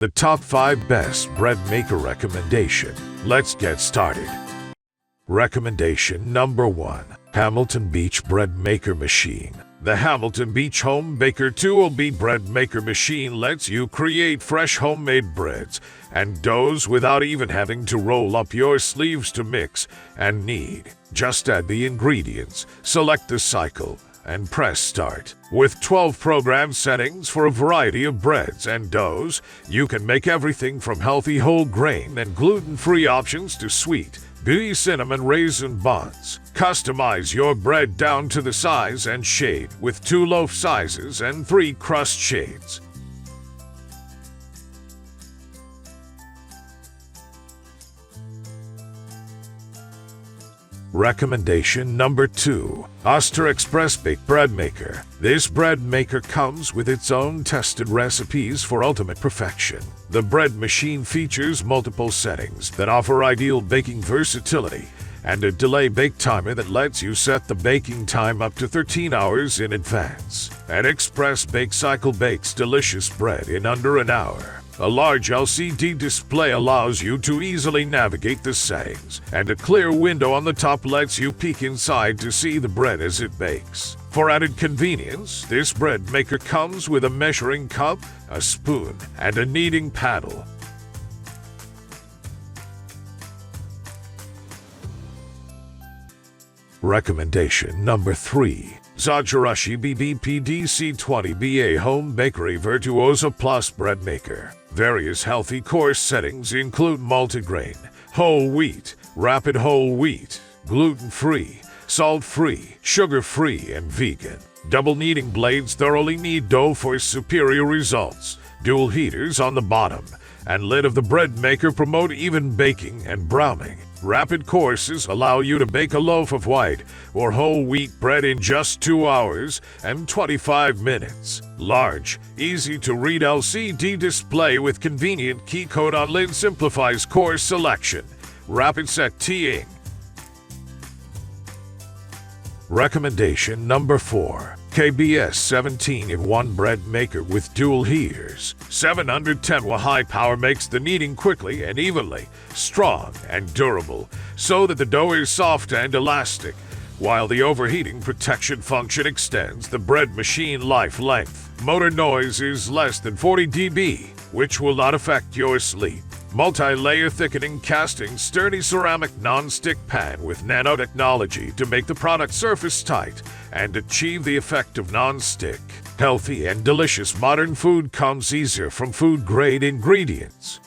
The top 5 best bread maker recommendation. Let's get started. Recommendation number 1. Hamilton Beach Bread Maker Machine. The Hamilton Beach Home Baker 2B bread maker machine lets you create fresh homemade breads and doughs without even having to roll up your sleeves to mix and knead. Just add the ingredients, select the cycle, and press start. With 12 program settings for a variety of breads and doughs, you can make everything from healthy whole grain and gluten-free options to sweet, gooey cinnamon raisin buns. Customize your bread down to the size and shade with 2 loaf sizes and 3 crust shades. Recommendation number 2. Oster Express Baked Bread Maker. This bread maker comes with its own tested recipes for ultimate perfection. The bread machine features multiple settings that offer ideal baking versatility and a delay bake timer that lets you set the baking time up to 13 hours in advance. An express bake cycle bakes delicious bread in under an hour. A large LCD display allows you to easily navigate the settings, and a clear window on the top lets you peek inside to see the bread as it bakes. For added convenience, this bread maker comes with a measuring cup, a spoon, and a kneading paddle. Recommendation number 3. Zagarashi BBPDC20BA Home Bakery Virtuosa Plus Bread Maker. Various healthy course settings include multigrain, whole wheat, rapid whole wheat, gluten-free, salt-free, sugar-free, and vegan. Double kneading blades thoroughly knead dough for superior results. Dual heaters on the bottom and lid of the bread maker promote even baking and browning. Rapid courses allow you to bake a loaf of white or whole wheat bread in just 2 hours and 25 minutes. Large, easy-to-read LCD display with convenient key code on lid simplifies course selection. Rapid set teeing. Recommendation number 4. KBS 17-in-1 bread maker with dual heaters. 710 watt high power makes the kneading quickly and evenly, strong and durable, so that the dough is soft and elastic, while the overheating protection function extends the bread machine life length. Motor noise is less than 40 dB, which will not affect your sleep. Multi-layer thickening casting sturdy ceramic non-stick pan with nanotechnology to make the product surface tight and achieve the effect of non-stick. Healthy and delicious modern food comes easier from food-grade ingredients.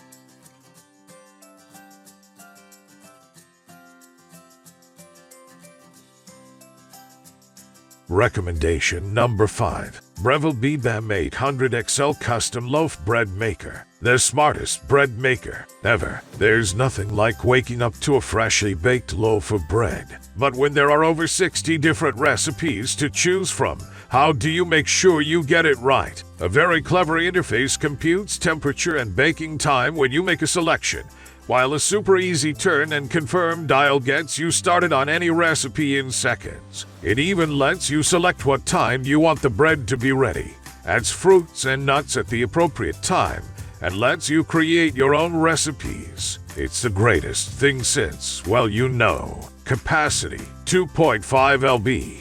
Recommendation number 5. Breville BBAM 800XL Custom Loaf Bread Maker. The smartest bread maker ever. There's nothing like waking up to a freshly baked loaf of bread. But when there are over 60 different recipes to choose from, how do you make sure you get it right? A very clever interface computes temperature and baking time when you make a selection, while a super easy turn and confirm dial gets you started on any recipe in seconds. It even lets you select what time you want the bread to be ready, adds fruits and nuts at the appropriate time, and lets you create your own recipes. It's the greatest thing since, well, you know. Capacity 2.5 lb.